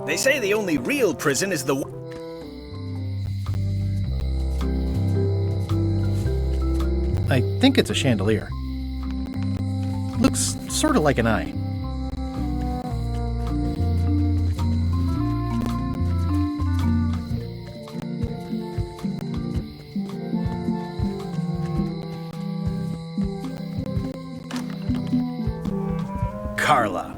They say the only real prison is the... I think it's a chandelier. Looks sort of like an eye. Carla.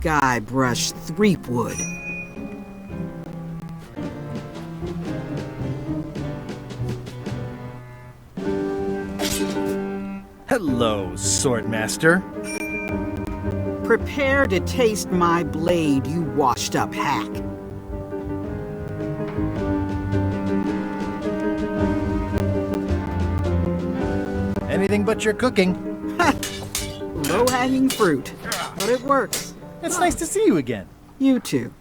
Guybrush Threepwood. Hello, Swordmaster. Prepare to taste my blade, you washed-up hack. Anything but your cooking. Low-hanging fruit, but it works. It's nice to see you again. You too.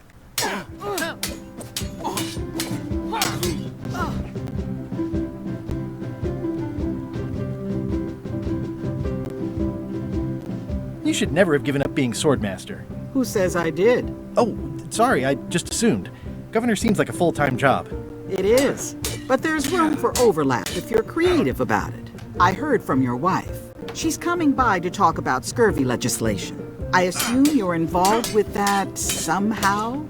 You should never have given up being Swordmaster. Who says I did? Oh, sorry, I just assumed. Governor seems like a full-time job. It is, but there's room for overlap if you're creative about it. I heard from your wife. She's coming by to talk about scurvy legislation. I assume you're involved with that somehow?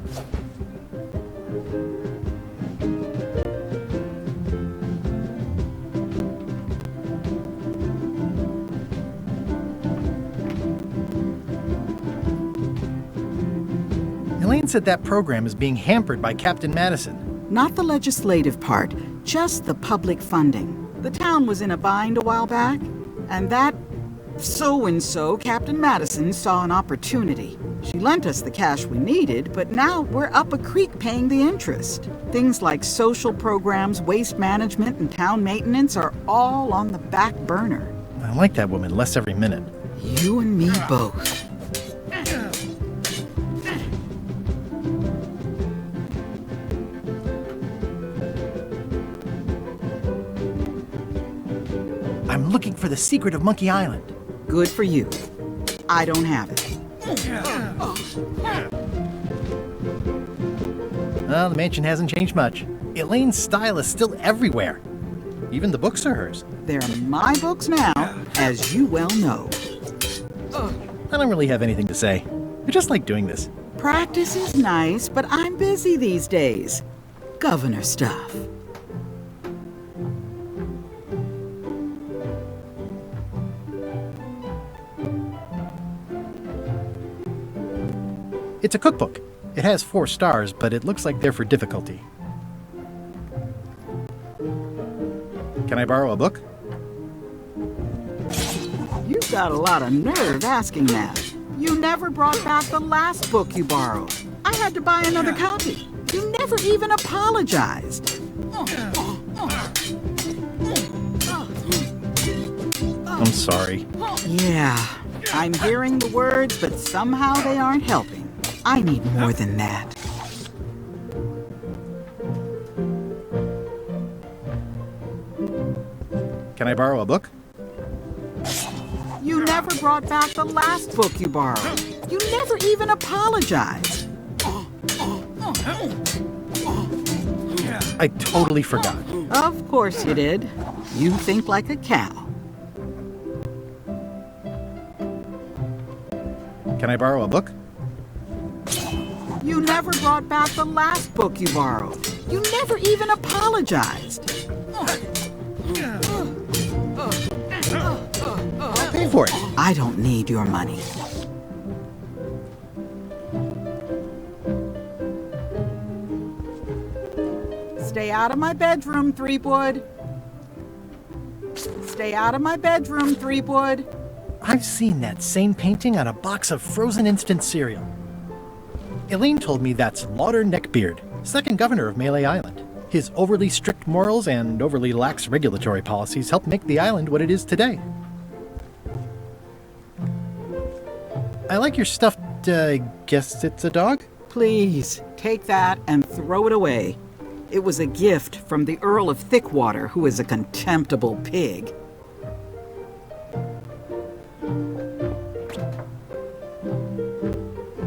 Elaine said that program is being hampered by Captain Madison. Not the legislative part, just the public funding. The town was in a bind a while back, and that so-and-so, Captain Madison, saw an opportunity. She lent us the cash we needed, but now we're up a creek paying the interest. Things like social programs, waste management, and town maintenance are all on the back burner. I like that woman less every minute. You and me both. I'm looking for the secret of Monkey Island. Good for you. I don't have it. Well, the mansion hasn't changed much. Elaine's style is still everywhere. Even the books are hers. They're my books now, as you well know. I don't really have anything to say. I just like doing this. Practice is nice, but I'm busy these days. Governor stuff. It's a cookbook. It has 4 stars, but it looks like they're for difficulty. Can I borrow a book? You've got a lot of nerve asking that. You never brought back the last book you borrowed. I had to buy another copy. You never even apologized. I'm sorry. Yeah, I'm hearing the words, but somehow they aren't helping. I need more than that. Can I borrow a book? You never brought back the last book you borrowed. You never even apologized. I totally forgot. Of course you did. You think like a cow. Can I borrow a book? You never brought back the last book you borrowed. You never even apologized. I'll pay for it. I don't need your money. Stay out of my bedroom, Threepwood. Stay out of my bedroom, Threepwood. I've seen that same painting on a box of frozen instant cereal. Elaine told me that's Lauder Neckbeard, second governor of Melee Island. His overly strict morals and overly lax regulatory policies helped make the island what it is today. I like your stuffed, guess it's a dog? Please, take that and throw it away. It was a gift from the Earl of Thickwater, who is a contemptible pig.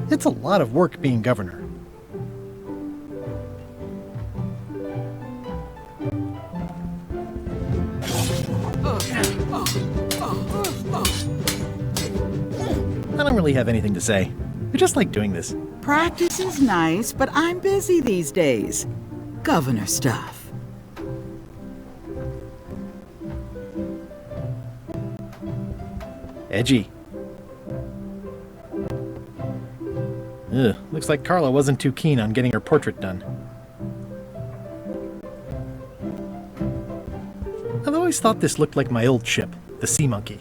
It's a lot of work being governor. I don't really have anything to say. I just like doing this. Practice is nice, but I'm busy these days. Governor stuff. Edgy. Ugh, looks like Carla wasn't too keen on getting her portrait done. I've always thought this looked like my old ship, the Sea Monkey.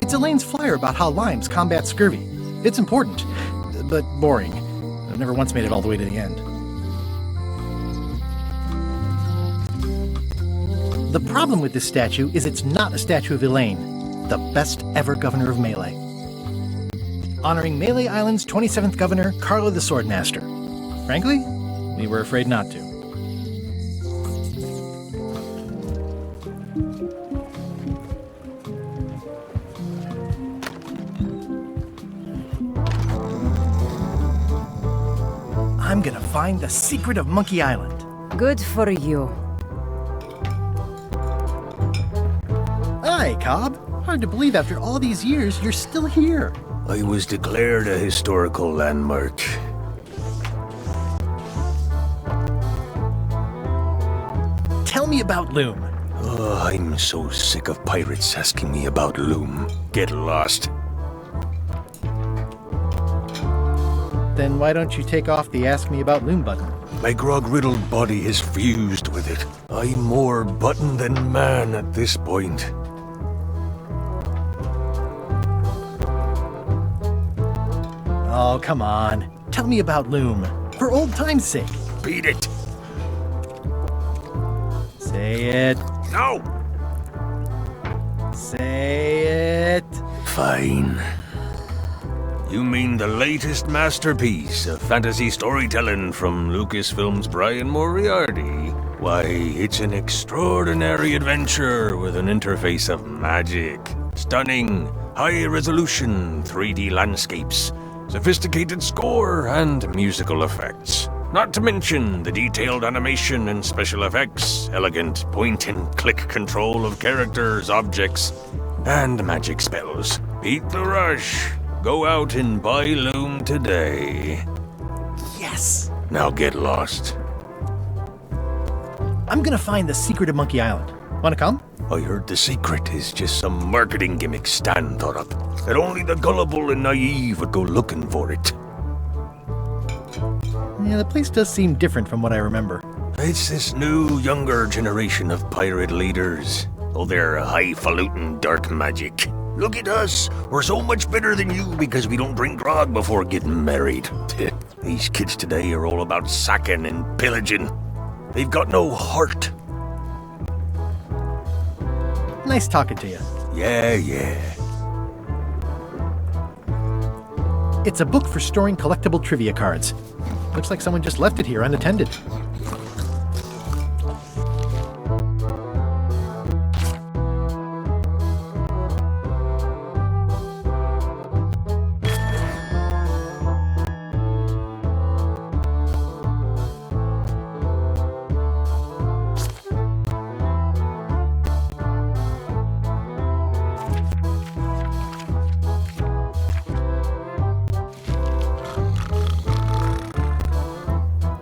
It's Elaine's flyer about how limes combat scurvy. It's important, but boring. I've never once made it all the way to the end. The problem with this statue is it's not a statue of Elaine, the best ever governor of Melee. Honoring Melee Island's 27th governor, Carla the Swordmaster. Frankly, we were afraid not to. I'm gonna find the secret of Monkey Island. Good for you. Hi, Cobb. Hard to believe after all these years you're still here. I was declared a historical landmark. Tell me about Loom. Oh, I'm so sick of pirates asking me about Loom. Get lost. Then why don't you take off the Ask Me About Loom button? My grog-riddled body is fused with it. I'm more button than man at this point. Oh, come on. Tell me about Loom. For old time's sake. Beat it. Say it. No! Say it. Fine. You mean the latest masterpiece of fantasy storytelling from Lucasfilm's Brian Moriarty? Why, it's an extraordinary adventure with an interface of magic. Stunning, high-resolution 3D landscapes, sophisticated score, and musical effects. Not to mention the detailed animation and special effects, elegant point-and-click control of characters, objects, and magic spells. Beat the rush. Go out and buy Loom today. Yes! Now get lost. I'm gonna find the secret of Monkey Island. Wanna come? I heard the secret is just some marketing gimmick Stan thought up. That only the gullible and naive would go looking for it. Yeah, the place does seem different from what I remember. It's this new, younger generation of pirate leaders. Oh, they're highfalutin dark magic. Look at us. We're so much better than you because we don't drink grog before getting married. These kids today are all about sacking and pillaging. They've got no heart. Nice talking to you. Yeah. It's a book for storing collectible trivia cards. Looks like someone just left it here unattended.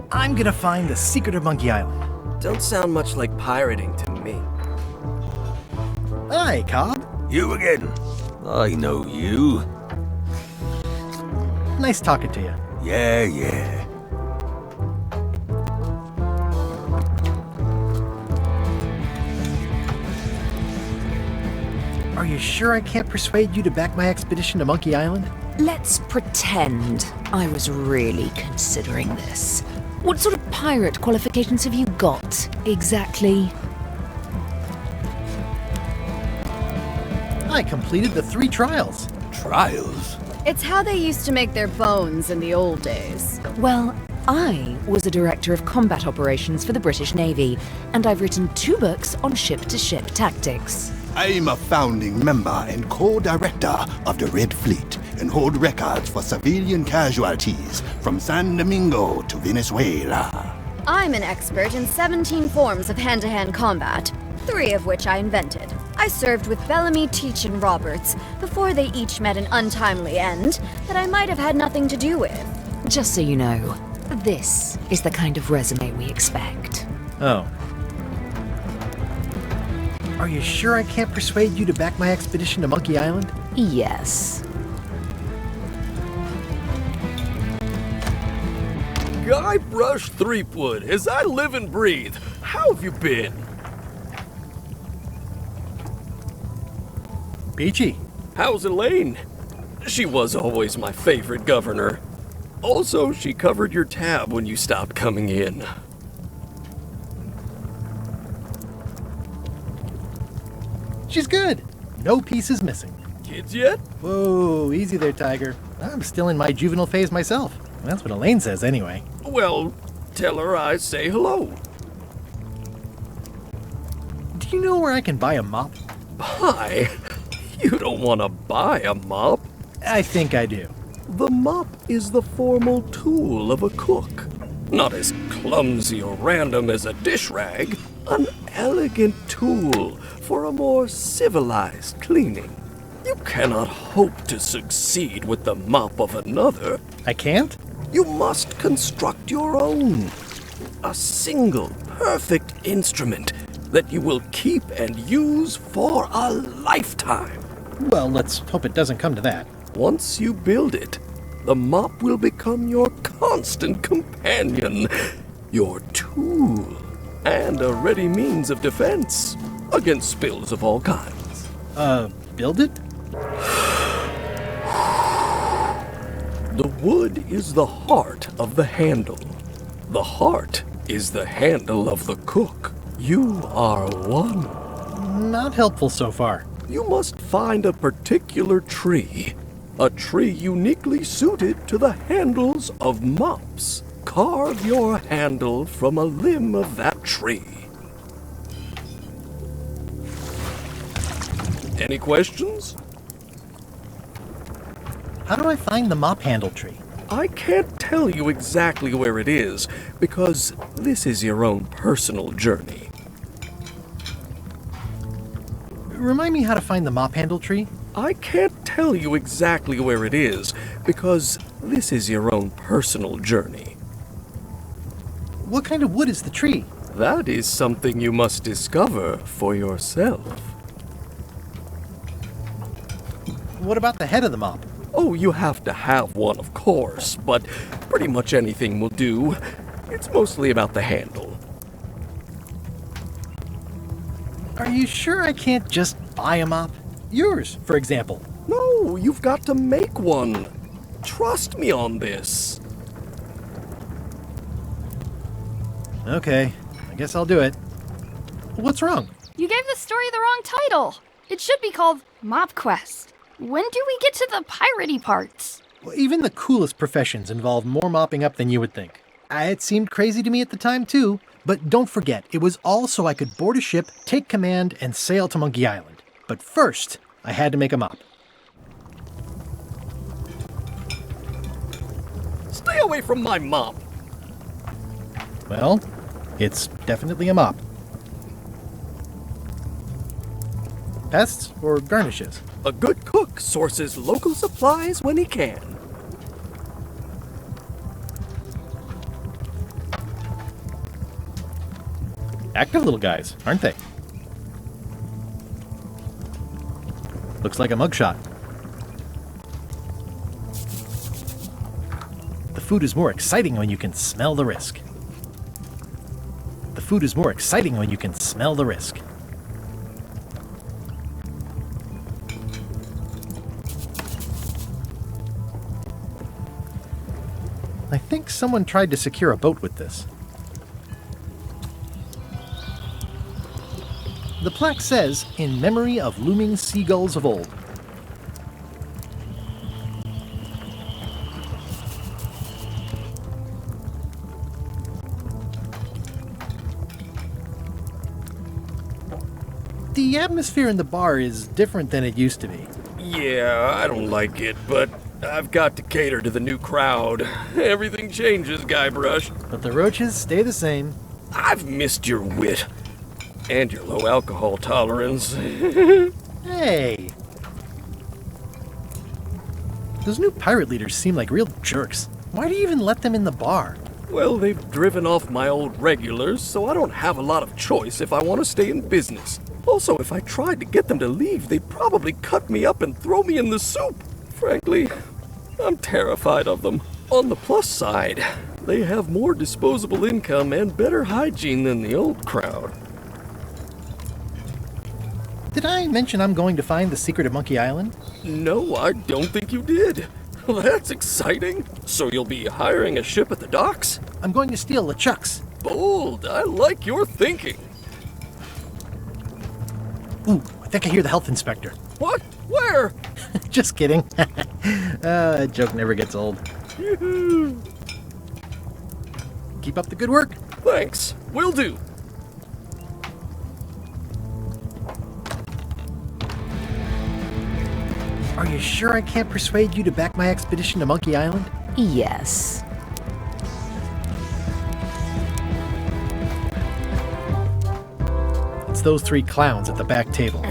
I'm gonna find the secret of Monkey Island. Don't sound much like pirating to me. Hi, Cobb. You again. I know you. Nice talking to you. Yeah. Are you sure I can't persuade you to back my expedition to Monkey Island? Let's pretend I was really considering this. What sort of pirate qualifications have you got, exactly? I completed the 3 trials. Trials? It's how they used to make their bones in the old days. Well, I was a director of combat operations for the British Navy, and I've written 2 books on ship-to-ship tactics. I'm a founding member and co-director of the Red Fleet and hold records for civilian casualties from San Domingo to Venezuela. I'm an expert in 17 forms of hand-to-hand combat, 3 of which I invented. I served with Bellamy, Teach, and Roberts before they each met an untimely end that I might have had nothing to do with. Just so you know, this is the kind of resume we expect. Oh. Are you sure I can't persuade you to back my expedition to Monkey Island? Yes. Guybrush Threepwood, as I live and breathe, how have you been? Peachy. How's Elaine? She was always my favorite governor. Also, she covered your tab when you stopped coming in. She's good. No pieces missing. Kids yet? Whoa, easy there, Tiger. I'm still in my juvenile phase myself. That's what Elaine says anyway. Well, tell her I say hello. Do you know where I can buy a mop? Buy? You don't want to buy a mop. I think I do. The mop is the formal tool of a cook. Not as clumsy or random as a dish rag. An elegant tool for a more civilized cleaning. You cannot hope to succeed with the mop of another. I can't? You must construct your own. A single, perfect instrument that you will keep and use for a lifetime. Well, let's hope it doesn't come to that. Once you build it, the mop will become your constant companion, your tool, and a ready means of defense against spills of all kinds. Build it? The wood is the heart of the handle. The heart is the handle of the cook. You are one. Not helpful so far. You must find a particular tree. A tree uniquely suited to the handles of mops. Carve your handle from a limb of that tree. Any questions? How do I find the mop handle tree? I can't tell you exactly where it is, because this is your own personal journey. Remind me how to find the mop handle tree? I can't tell you exactly where it is, because this is your own personal journey. What kind of wood is the tree? That is something you must discover for yourself. What about the head of the mop? Oh, you have to have one, of course, but pretty much anything will do. It's mostly about the handle. Are you sure I can't just buy a mop? Yours, for example. No, you've got to make one. Trust me on this. Okay, I guess I'll do it. What's wrong? You gave the story the wrong title. It should be called Mop Quest. When do we get to the piratey parts? Well, even the coolest professions involve more mopping up than you would think. It seemed crazy to me at the time, too. But don't forget, it was all so I could board a ship, take command, and sail to Monkey Island. But first, I had to make a mop. Stay away from my mom. Well, it's definitely a mop. Pests or garnishes? A good cook sources local supplies when he can. Active little guys, aren't they? Looks like a mugshot. The food is more exciting when you can smell the risk. The food is more exciting when you can smell the risk. I think someone tried to secure a boat with this. The plaque says, "In memory of looming seagulls of old." The atmosphere in the bar is different than it used to be. Yeah, I don't like it, but I've got to cater to the new crowd. Everything changes, Guybrush. But the roaches stay the same. I've missed your wit. And your low alcohol tolerance. Hey! Those new pirate leaders seem like real jerks. Why do you even let them in the bar? Well, they've driven off my old regulars, so I don't have a lot of choice if I want to stay in business. Also, if I tried to get them to leave, they'd probably cut me up and throw me in the soup. Frankly, I'm terrified of them. On the plus side, they have more disposable income and better hygiene than the old crowd. Did I mention I'm going to find the secret of Monkey Island? No, I don't think you did. That's exciting. So you'll be hiring a ship at the docks? I'm going to steal LeChuck's. Bold. I like your thinking. Ooh, I think I hear the health inspector. What? Where? Just kidding. That joke never gets old. Keep up the good work. Thanks. Will do. Are you sure I can't persuade you to back my expedition to Monkey Island? Yes. It's those three clowns at the back table.